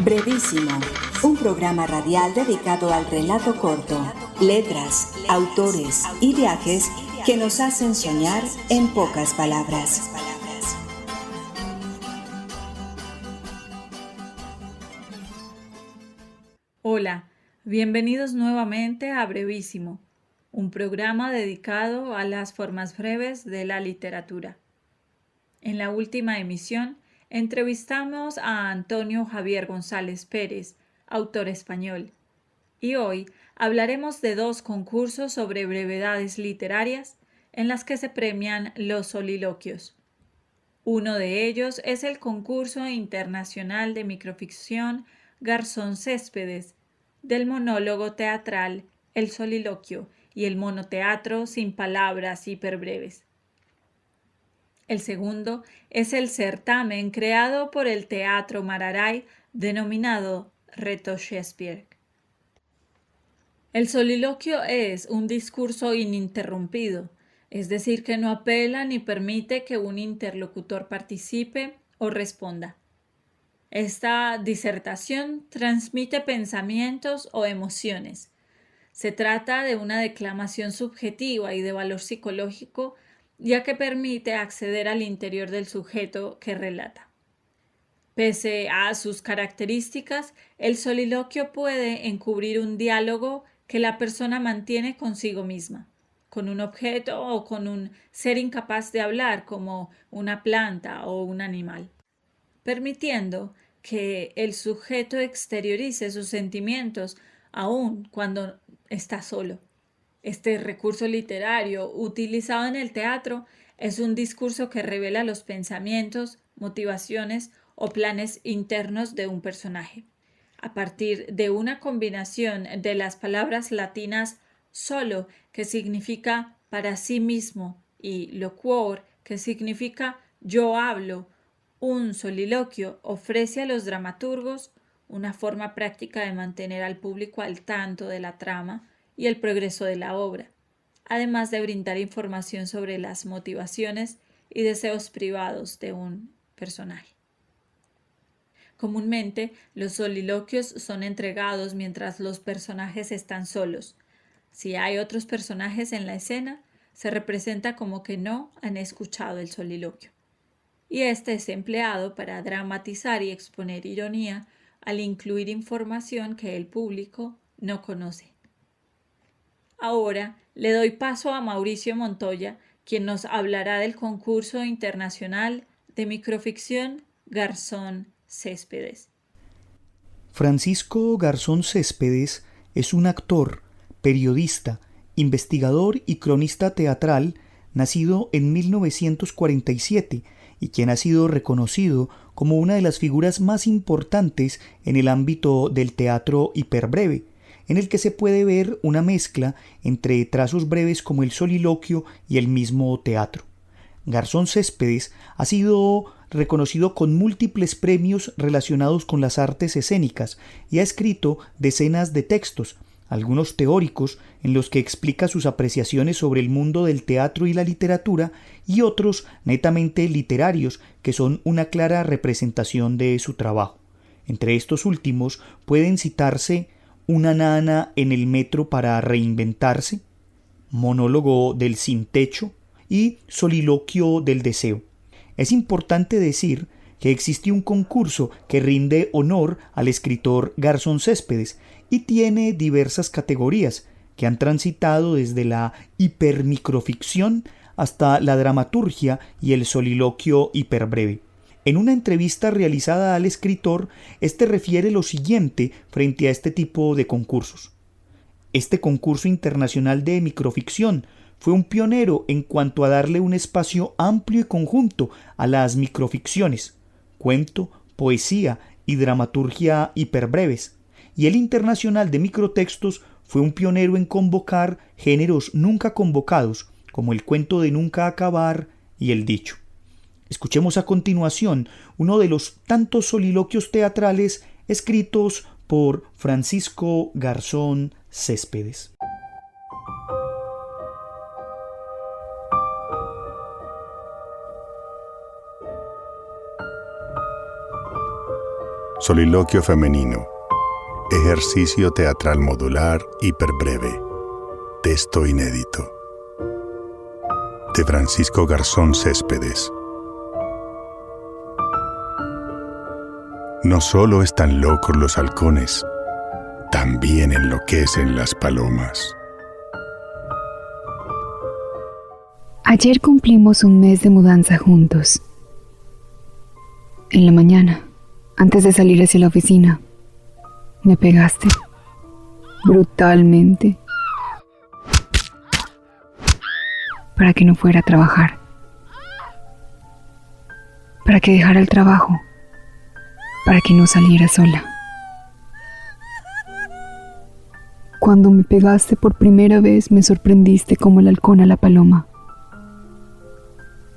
Brevísimo, un programa radial dedicado al relato corto, letras, autores y viajes que nos hacen soñar en pocas palabras. Hola, bienvenidos nuevamente a Brevísimo, un programa dedicado a las formas breves de la literatura. En la última emisión, entrevistamos a Antonio Javier González Pérez, autor español, y hoy hablaremos de dos concursos sobre brevedades literarias en las que se premian los soliloquios. Uno de ellos es el Concurso Internacional de Microficción Garzón Céspedes, del monólogo teatral El Soliloquio y el monoteatro sin palabras hiperbreves. El segundo es el certamen creado por el Teatro Mararay denominado Reto Shakespeare. El soliloquio es un discurso ininterrumpido, es decir, que no apela ni permite que un interlocutor participe o responda. Esta disertación transmite pensamientos o emociones. Se trata de una declamación subjetiva y de valor psicológico, ya que permite acceder al interior del sujeto que relata. Pese a sus características, el soliloquio puede encubrir un diálogo que la persona mantiene consigo misma, con un objeto o con un ser incapaz de hablar, como una planta o un animal, permitiendo que el sujeto exteriorice sus sentimientos aun cuando está solo. Este recurso literario utilizado en el teatro es un discurso que revela los pensamientos, motivaciones o planes internos de un personaje, a partir de una combinación de las palabras latinas solo, que significa para sí mismo, y loquor, que significa yo hablo. Un soliloquio ofrece a los dramaturgos una forma práctica de mantener al público al tanto de la trama y el progreso de la obra, además de brindar información sobre las motivaciones y deseos privados de un personaje. Comúnmente, los soliloquios son entregados mientras los personajes están solos. Si hay otros personajes en la escena, se representa como que no han escuchado el soliloquio. Y este es empleado para dramatizar y exponer ironía al incluir información que el público no conoce. Ahora le doy paso a Mauricio Montoya, quien nos hablará del concurso internacional de microficción Garzón Céspedes. Francisco Garzón Céspedes es un actor, periodista, investigador y cronista teatral nacido en 1947 y quien ha sido reconocido como una de las figuras más importantes en el ámbito del teatro hiperbreve, en el que se puede ver una mezcla entre trazos breves como el soliloquio y el mismo teatro. Garzón Céspedes ha sido reconocido con múltiples premios relacionados con las artes escénicas y ha escrito decenas de textos, algunos teóricos en los que explica sus apreciaciones sobre el mundo del teatro y la literatura, y otros netamente literarios que son una clara representación de su trabajo. Entre estos últimos pueden citarse Una nana en el metro para reinventarse, Monólogo del sin techo y Soliloquio del deseo. Es importante decir que existe un concurso que rinde honor al escritor Garzón Céspedes y tiene diversas categorías que han transitado desde la hipermicroficción hasta la dramaturgia y el soliloquio hiperbreve. En una entrevista realizada al escritor, este refiere lo siguiente frente a este tipo de concursos. Este concurso internacional de microficción fue un pionero en cuanto a darle un espacio amplio y conjunto a las microficciones, cuento, poesía y dramaturgia hiperbreves, y el internacional de microtextos fue un pionero en convocar géneros nunca convocados, como el cuento de nunca acabar y el dicho. Escuchemos a continuación uno de los tantos soliloquios teatrales escritos por Francisco Garzón Céspedes. Soliloquio femenino. Ejercicio teatral modular hiperbreve. Texto inédito. De Francisco Garzón Céspedes. No solo están locos los halcones, también enloquecen las palomas. Ayer cumplimos un mes de mudanza juntos. En la mañana, antes de salir hacia la oficina, me pegaste brutalmente para que no fuera a trabajar, para que dejara el trabajo, para que no saliera sola. Cuando me pegaste por primera vez, me sorprendiste como el halcón a la paloma.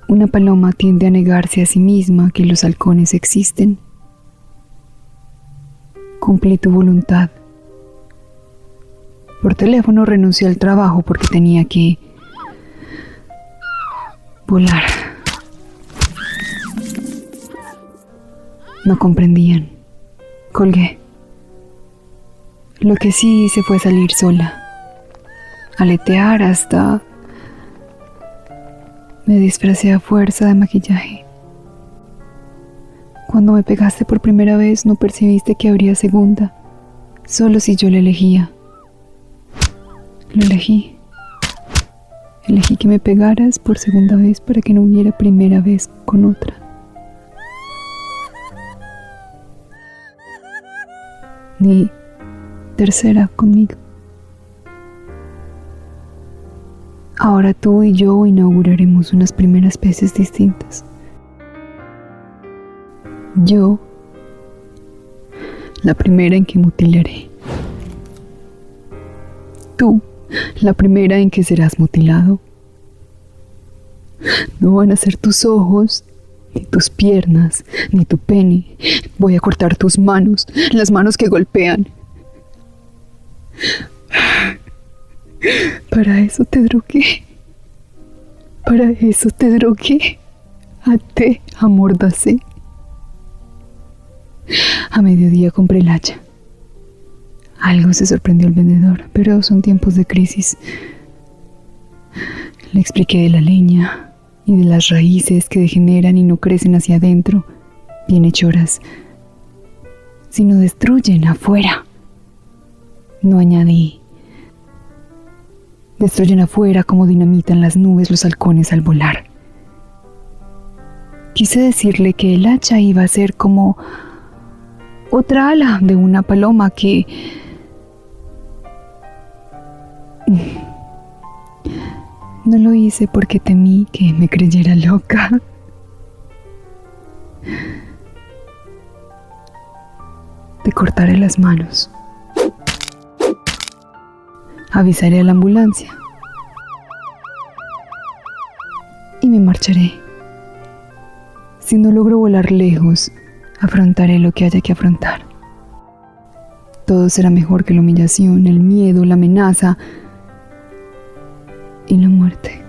Una paloma tiende a negarse a sí misma que los halcones existen. Cumplí tu voluntad. Por teléfono renuncié al trabajo porque tenía que volar. No comprendían. Colgué. Lo que sí hice fue salir sola, aletear hasta... Me disfracé a fuerza de maquillaje. Cuando me pegaste por primera vez no percibiste que habría segunda, solo si yo la elegía. Lo elegí. Elegí que me pegaras por segunda vez para que no hubiera primera vez con otra. Ni tercera conmigo. Ahora tú y yo inauguraremos unas primeras veces distintas. Yo, la primera en que mutilaré. Tú, la primera en que serás mutilado. No van a ser tus ojos, ni tus piernas, ni tu pene. Voy a cortar tus manos, las manos que golpean. Para eso te drogué. Para eso te drogué. Até, amordacé. A mediodía compré el hacha. Algo se sorprendió el vendedor, pero son tiempos de crisis. Le expliqué de la leña y de las raíces que degeneran y no crecen hacia adentro, bienhechoras, sino destruyen afuera. No añadí. Destruyen afuera como dinamitan las nubes los halcones al volar. Quise decirle que el hacha iba a ser como otra ala de una paloma que... No lo hice porque temí que me creyera loca. Te cortaré las manos. Avisaré a la ambulancia. Y me marcharé. Si no logro volar lejos, afrontaré lo que haya que afrontar. Todo será mejor que la humillación, el miedo, la amenaza y la muerte.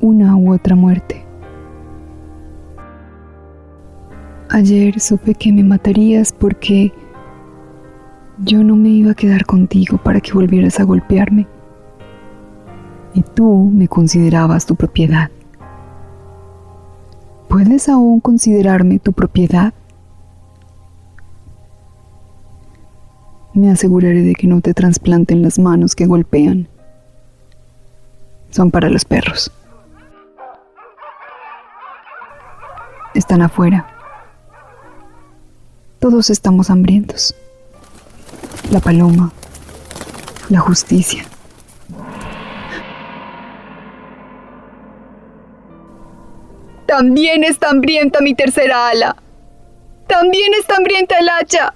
Una u otra muerte. Ayer supe que me matarías porque yo no me iba a quedar contigo para que volvieras a golpearme. Y tú me considerabas tu propiedad. ¿Puedes aún considerarme tu propiedad? Me aseguraré de que no te trasplanten las manos que golpean. Son para los perros. Están afuera. Todos estamos hambrientos. La paloma, la justicia. También está hambrienta mi tercera ala. También está hambrienta el hacha.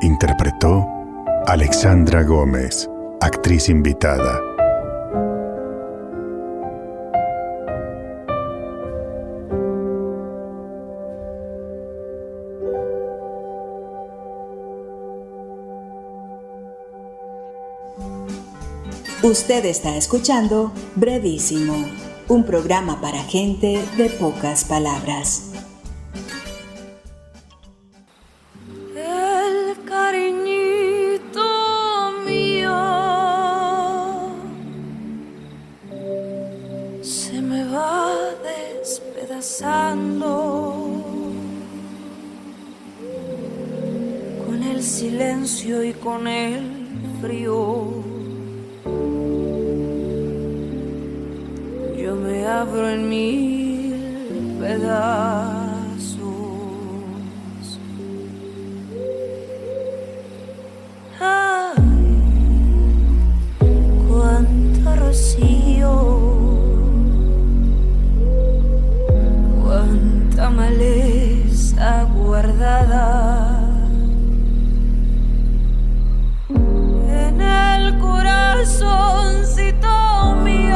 Interpretó Alexandra Gómez, actriz invitada. Usted está escuchando Brevísimo, un programa para gente de pocas palabras. El cariñito mío se me va despedazando con el silencio y con el frío. Yo me abro en mil pedazos. Ay, cuánto rocío, cuánta maleza guardada en el corazoncito mío.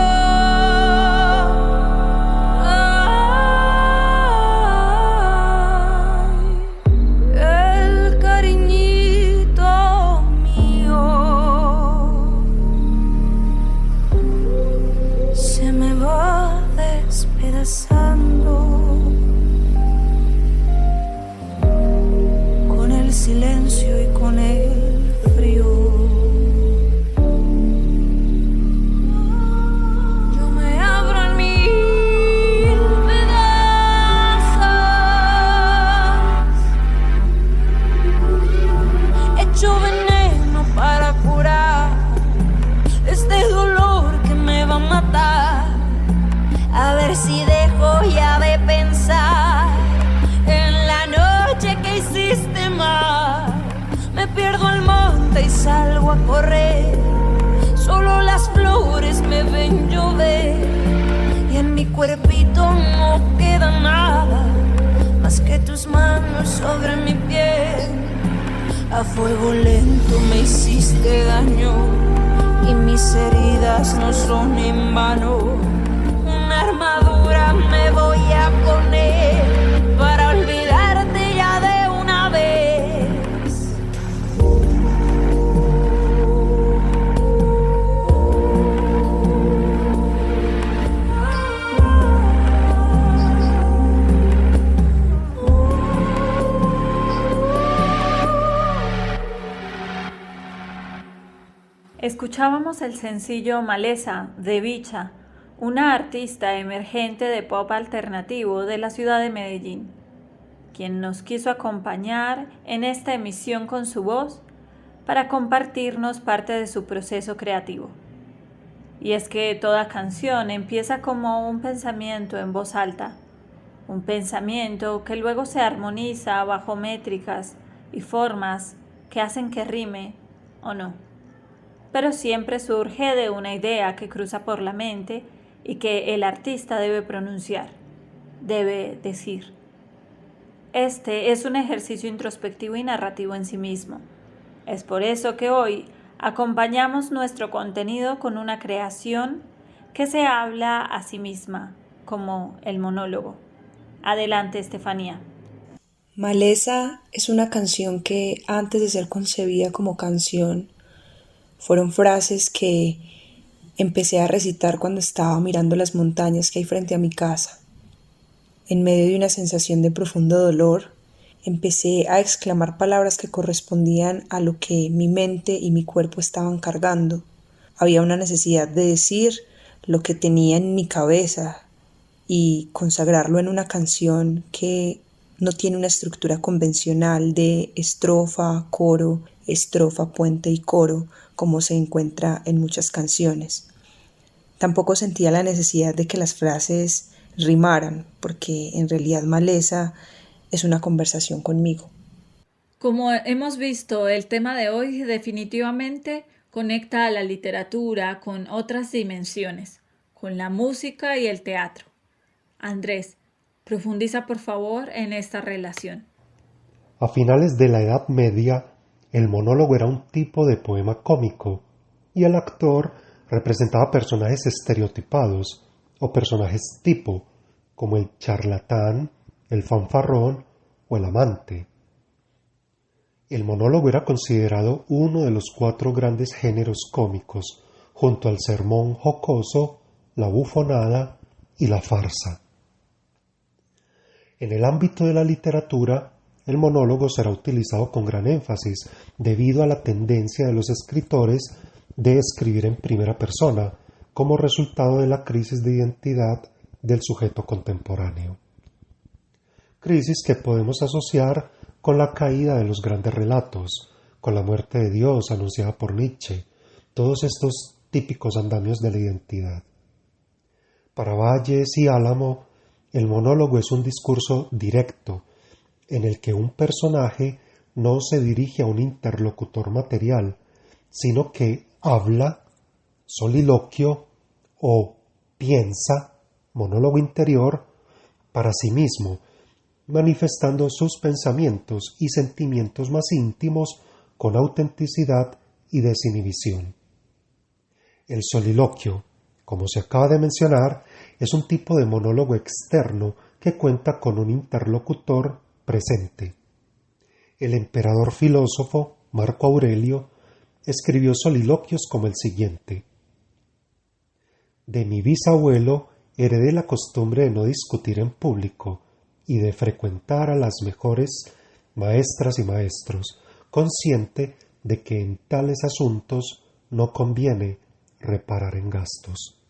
Con el silencio y con el frío. Yo me abro en mil pedazos, hecho veneno para curar este dolor que me va a matar. A ver si dejo ya de pensar en la noche que hiciste mal. Me pierdo el monte y salgo a correr. Solo las flores me ven llover. Y en mi cuerpito no queda nada más que tus manos sobre mi piel. A fuego lento me hiciste daño y mis heridas no son en vano. Armadura me voy a poner para olvidarte ya de una vez. Escuchábamos el sencillo Maleza de Bicha, una artista emergente de pop alternativo de la ciudad de Medellín, quien nos quiso acompañar en esta emisión con su voz para compartirnos parte de su proceso creativo. Y es que toda canción empieza como un pensamiento en voz alta, un pensamiento que luego se armoniza bajo métricas y formas que hacen que rime o no, pero siempre surge de una idea que cruza por la mente y que el artista debe pronunciar, debe decir. Este es un ejercicio introspectivo y narrativo en sí mismo. Es por eso que hoy acompañamos nuestro contenido con una creación que se habla a sí misma, como el monólogo. Adelante, Estefanía. Maleza es una canción que antes de ser concebida como canción, fueron frases que empecé a recitar cuando estaba mirando las montañas que hay frente a mi casa. En medio de una sensación de profundo dolor, empecé a exclamar palabras que correspondían a lo que mi mente y mi cuerpo estaban cargando. Había una necesidad de decir lo que tenía en mi cabeza y consagrarlo en una canción que no tiene una estructura convencional de estrofa, coro, estrofa, puente y coro, como se encuentra en muchas canciones. Tampoco sentía la necesidad de que las frases rimaran, porque en realidad Maleza es una conversación conmigo. Como hemos visto, el tema de hoy definitivamente conecta a la literatura con otras dimensiones, con la música y el teatro. Andrés, profundiza por favor en esta relación. A finales de la Edad Media, el monólogo era un tipo de poema cómico y el actor representaba personajes estereotipados o personajes tipo, como el charlatán, el fanfarrón o el amante. El monólogo era considerado uno de los 4 grandes géneros cómicos, junto al sermón jocoso, la bufonada y la farsa. En el ámbito de la literatura, el monólogo será utilizado con gran énfasis debido a la tendencia de los escritores de escribir en primera persona como resultado de la crisis de identidad del sujeto contemporáneo. Crisis que podemos asociar con la caída de los grandes relatos, con la muerte de Dios anunciada por Nietzsche, todos estos típicos andamios de la identidad. Para Valles y Álamo, el monólogo es un discurso directo en el que un personaje no se dirige a un interlocutor material, sino que habla, soliloquio o piensa, monólogo interior, para sí mismo, manifestando sus pensamientos y sentimientos más íntimos con autenticidad y desinhibición. El soliloquio, como se acaba de mencionar, es un tipo de monólogo externo que cuenta con un interlocutor presente. El emperador filósofo Marco Aurelio escribió soliloquios como el siguiente: de mi bisabuelo heredé la costumbre de no discutir en público y de frecuentar a las mejores maestras y maestros, consciente de que en tales asuntos no conviene reparar en gastos.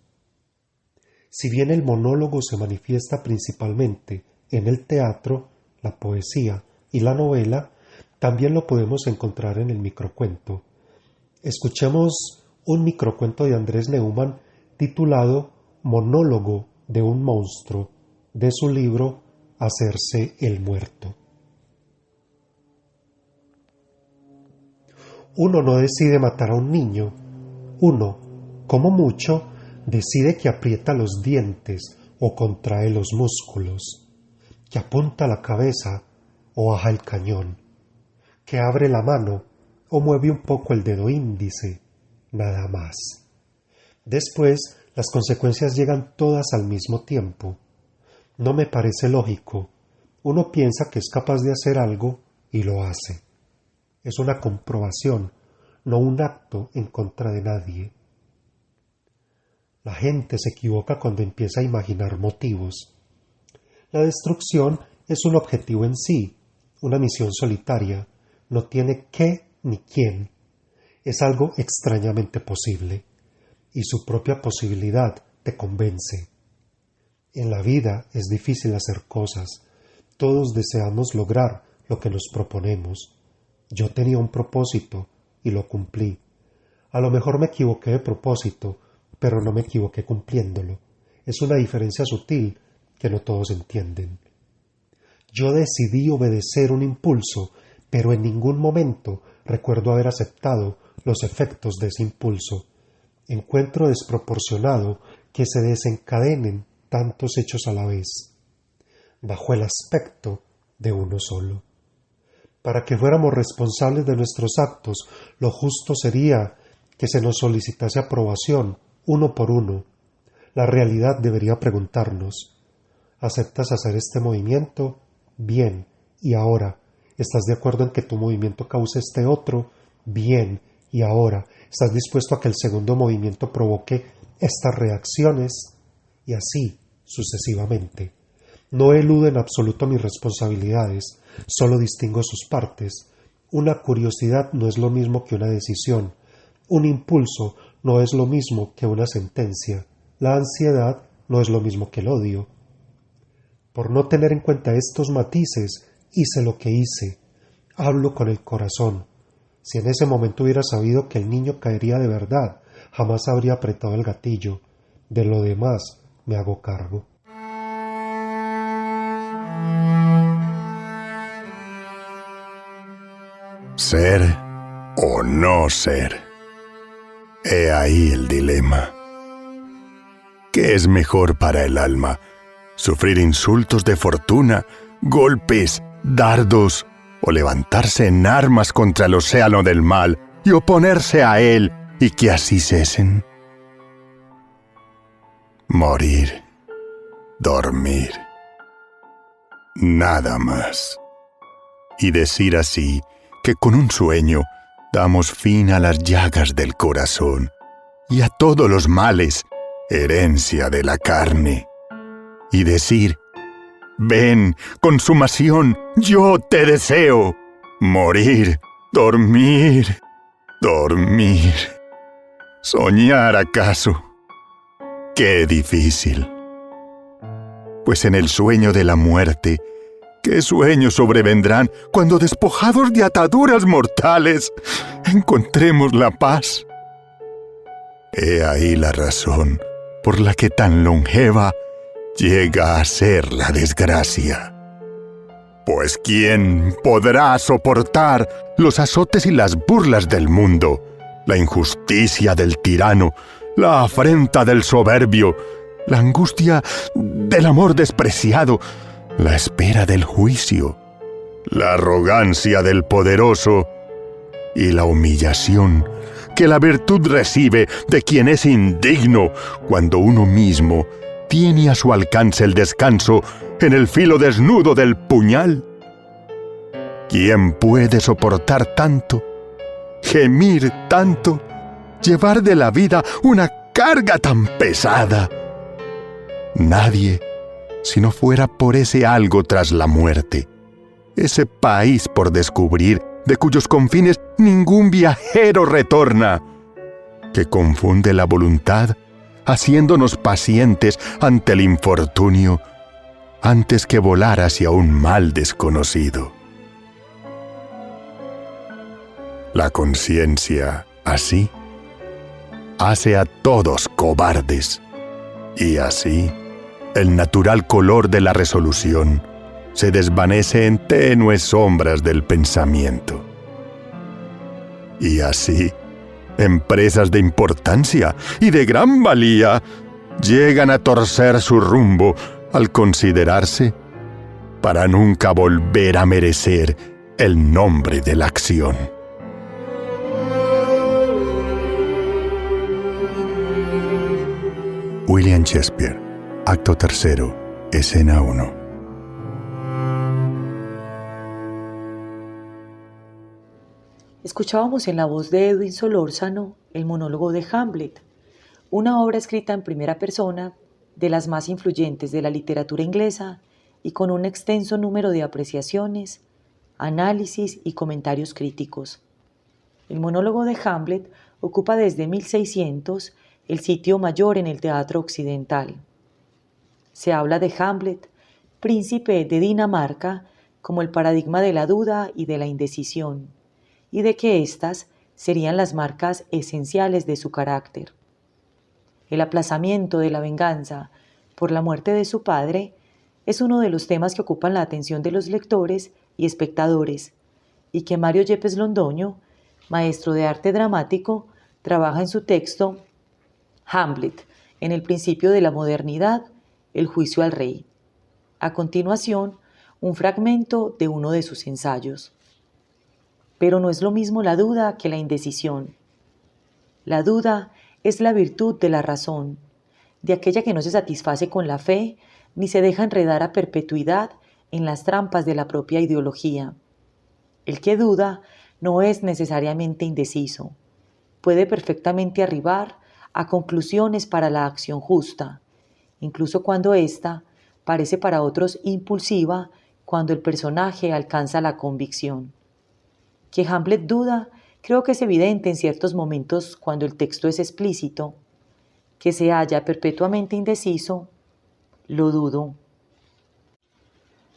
Si bien el monólogo se manifiesta principalmente en el teatro, la poesía y la novela, también lo podemos encontrar en el microcuento. Escuchemos un microcuento de Andrés Neumann titulado Monólogo de un monstruo, de su libro Hacerse el muerto. Uno no decide matar a un niño. Uno, como mucho, decide que aprieta los dientes o contrae los músculos, que apunta la cabeza o baja el cañón, que abre la mano o mueve un poco el dedo índice, nada más. Después, las consecuencias llegan todas al mismo tiempo. No me parece lógico. Uno piensa que es capaz de hacer algo y lo hace. Es una comprobación, no un acto en contra de nadie. La gente se equivoca cuando empieza a imaginar motivos. La destrucción es un objetivo en sí, una misión solitaria, no tiene qué ni quién. Es algo extrañamente posible, y su propia posibilidad te convence. En la vida es difícil hacer cosas. Todos deseamos lograr lo que nos proponemos. Yo tenía un propósito y lo cumplí. A lo mejor me equivoqué de propósito, pero no me equivoqué cumpliéndolo. Es una diferencia sutil que no todos entienden. Yo decidí obedecer un impulso, pero en ningún momento recuerdo haber aceptado los efectos de ese impulso. Encuentro desproporcionado que se desencadenen tantos hechos a la vez, bajo el aspecto de uno solo. Para que fuéramos responsables de nuestros actos, lo justo sería que se nos solicitase aprobación uno por uno. La realidad debería preguntarnos: ¿aceptas hacer este movimiento? Bien. ¿Y ahora? ¿Estás de acuerdo en que tu movimiento cause este otro? Bien. ¿Y ahora? ¿Estás dispuesto a que el segundo movimiento provoque estas reacciones? Y así sucesivamente. No eludo en absoluto mis responsabilidades, solo distingo sus partes. Una curiosidad no es lo mismo que una decisión. Un impulso no es lo mismo que una sentencia. La ansiedad no es lo mismo que el odio. Por no tener en cuenta estos matices, hice lo que hice. Hablo con el corazón. Si en ese momento hubiera sabido que el niño caería de verdad, jamás habría apretado el gatillo. De lo demás me hago cargo. Ser o no ser. He ahí el dilema. ¿Qué es mejor para el alma? ¿Sufrir insultos de fortuna, golpes, dardos, o levantarse en armas contra el océano del mal y oponerse a él y que así cesen? Morir, dormir, nada más. Y decir así que con un sueño damos fin a las llagas del corazón y a todos los males, herencia de la carne, y decir: ven, consumación, yo te deseo, morir, dormir, dormir. ¿Soñar acaso? ¡Qué difícil! Pues en el sueño de la muerte, ¿qué sueños sobrevendrán cuando, despojados de ataduras mortales, encontremos la paz? He ahí la razón por la que tan longeva llega a ser la desgracia. Pues ¿quién podrá soportar los azotes y las burlas del mundo, la injusticia del tirano, la afrenta del soberbio, la angustia del amor despreciado, la espera del juicio, la arrogancia del poderoso y la humillación que la virtud recibe de quien es indigno cuando uno mismo tiene a su alcance el descanso en el filo desnudo del puñal? ¿Quién puede soportar tanto, gemir tanto, llevar de la vida una carga tan pesada? Nadie, si no fuera por ese algo tras la muerte, ese país por descubrir, de cuyos confines ningún viajero retorna, que confunde la voluntad, haciéndonos pacientes ante el infortunio, antes que volar hacia un mal desconocido. La conciencia, así, hace a todos cobardes, y así, el natural color de la resolución se desvanece en tenues sombras del pensamiento. Y así, empresas de importancia y de gran valía llegan a torcer su rumbo al considerarse para nunca volver a merecer el nombre de la acción. William Shakespeare, acto tercero, escena 1. Escuchábamos en la voz de Edwin Solórzano el monólogo de Hamlet, una obra escrita en primera persona, de las más influyentes de la literatura inglesa y con un extenso número de apreciaciones, análisis y comentarios críticos. El monólogo de Hamlet ocupa desde 1600 el sitio mayor en el teatro occidental. Se habla de Hamlet, príncipe de Dinamarca, como el paradigma de la duda y de la indecisión, y de que éstas serían las marcas esenciales de su carácter. El aplazamiento de la venganza por la muerte de su padre es uno de los temas que ocupan la atención de los lectores y espectadores, y que Mario Yepes Londoño, maestro de arte dramático, trabaja en su texto Hamlet, en el principio de la modernidad, el juicio al rey. A continuación, un fragmento de uno de sus ensayos. Pero no es lo mismo la duda que la indecisión. La duda es la virtud de la razón, de aquella que no se satisface con la fe ni se deja enredar a perpetuidad en las trampas de la propia ideología. El que duda no es necesariamente indeciso. Puede perfectamente arribar a conclusiones para la acción justa, incluso cuando ésta parece para otros impulsiva, cuando el personaje alcanza la convicción. Que Hamlet duda, creo que es evidente en ciertos momentos cuando el texto es explícito. Que se halla perpetuamente indeciso, lo dudo.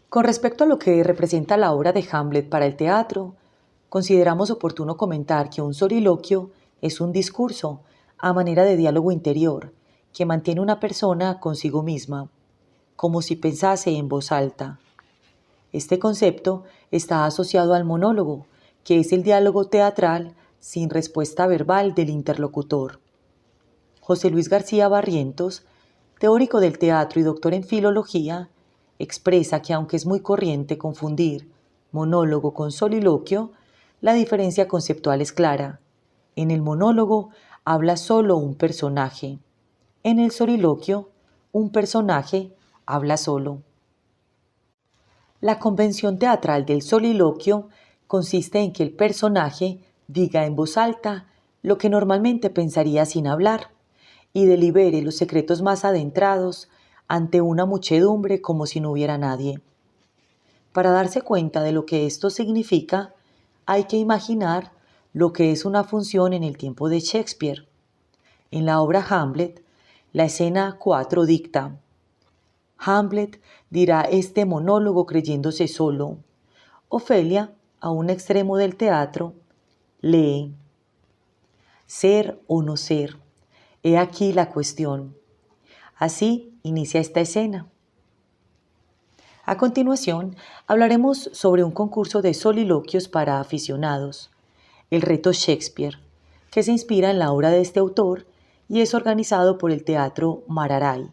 Con respecto a lo que representa la obra de Hamlet para el teatro, consideramos oportuno comentar que un soliloquio es un discurso a manera de diálogo interior que mantiene una persona consigo misma, como si pensase en voz alta. Este concepto está asociado al monólogo, que es el diálogo teatral sin respuesta verbal del interlocutor. José Luis García Barrientos, teórico del teatro y doctor en filología, expresa que aunque es muy corriente confundir monólogo con soliloquio, la diferencia conceptual es clara. En el monólogo habla solo un personaje. En el soliloquio, un personaje habla solo. La convención teatral del soliloquio consiste en que el personaje diga en voz alta lo que normalmente pensaría sin hablar, y delibere los secretos más adentrados ante una muchedumbre como si no hubiera nadie. Para darse cuenta de lo que esto significa, hay que imaginar lo que es una función en el tiempo de Shakespeare. En la obra Hamlet, la escena 4 dicta: Hamlet dirá este monólogo creyéndose solo. Ofelia, a un extremo del teatro, lee: ser o no ser. He aquí la cuestión. Así inicia esta escena. A continuación, hablaremos sobre un concurso de soliloquios para aficionados, el reto Shakespeare, que se inspira en la obra de este autor y es organizado por el Teatro Mararay,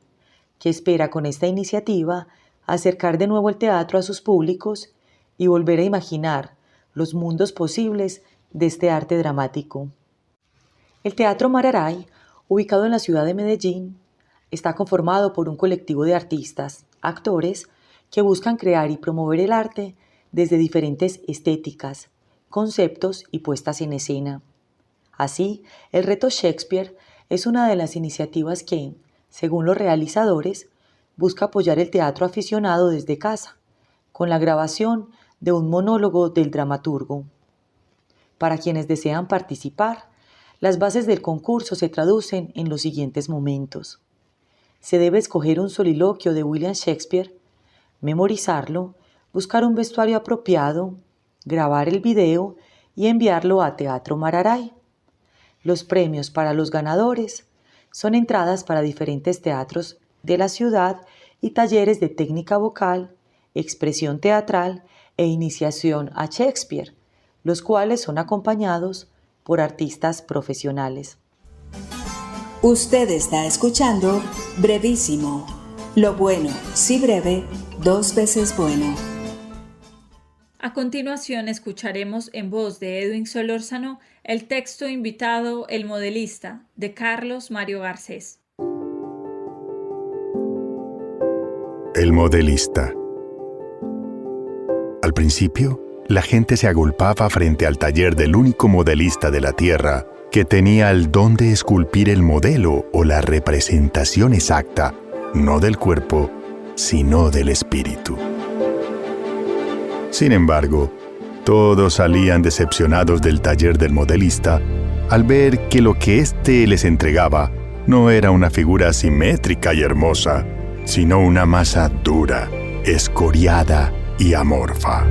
que espera con esta iniciativa acercar de nuevo el teatro a sus públicos y volver a imaginar los mundos posibles de este arte dramático. El Teatro Mararay, ubicado en la ciudad de Medellín, está conformado por un colectivo de artistas, actores, que buscan crear y promover el arte desde diferentes estéticas, conceptos y puestas en escena. Así, el reto Shakespeare es una de las iniciativas que, según los realizadores, busca apoyar el teatro aficionado desde casa, con la grabación de un monólogo del dramaturgo. Para quienes desean participar, las bases del concurso se traducen en los siguientes momentos. Se debe escoger un soliloquio de William Shakespeare, memorizarlo, buscar un vestuario apropiado, grabar el video y enviarlo a Teatro Mararay. Los premios para los ganadores son entradas para diferentes teatros de la ciudad y talleres de técnica vocal, expresión teatral e iniciación a Shakespeare, los cuales son acompañados por artistas profesionales. Usted está escuchando Brevísimo. Lo bueno, si breve, 2 veces bueno. A continuación escucharemos en voz de Edwin Solórzano el texto invitado El modelista, de Carlos Mario Garcés. El modelista. Al principio, la gente se agolpaba frente al taller del único modelista de la Tierra que tenía el don de esculpir el modelo o la representación exacta, no del cuerpo, sino del espíritu. Sin embargo, todos salían decepcionados del taller del modelista al ver que lo que éste les entregaba no era una figura simétrica y hermosa, sino una masa dura, escoriada y amorfa.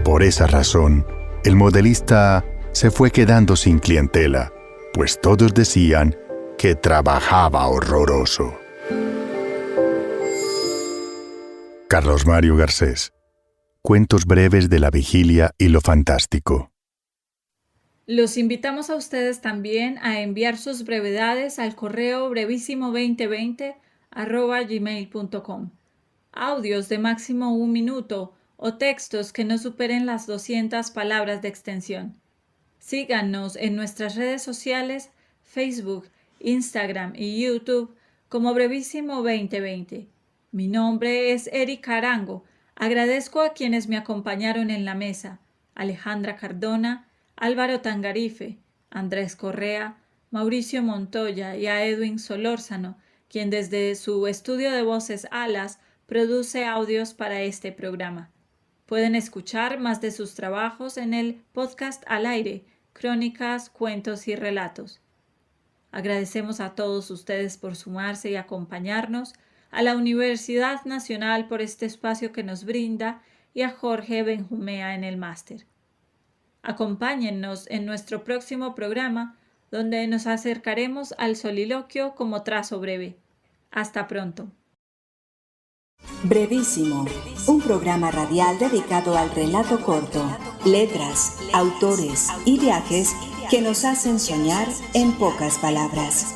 Por esa razón, el modelista se fue quedando sin clientela, pues todos decían que trabajaba horroroso. Carlos Mario Garcés. Cuentos breves de la vigilia y lo fantástico. Los invitamos a ustedes también a enviar sus brevedades al correo brevísimo2020@gmail.com. Audios de máximo 1 minuto o textos que no superen las 200 palabras de extensión. Síganos en nuestras redes sociales, Facebook, Instagram y YouTube como Brevísimo 2020. Mi nombre es Erika Arango. Agradezco a quienes me acompañaron en la mesa: Alejandra Cardona, Álvaro Tangarife, Andrés Correa, Mauricio Montoya y a Edwin Solórzano, quien desde su estudio de voces Alas produce audios para este programa. Pueden escuchar más de sus trabajos en el podcast Al Aire, Crónicas, Cuentos y Relatos. Agradecemos a todos ustedes por sumarse y acompañarnos, a la Universidad Nacional por este espacio que nos brinda y a Jorge Benjumea en el máster. Acompáñennos en nuestro próximo programa, donde nos acercaremos al soliloquio como trazo breve. Hasta pronto. Brevísimo, un programa radial dedicado al relato corto, letras, autores y viajes que nos hacen soñar en pocas palabras.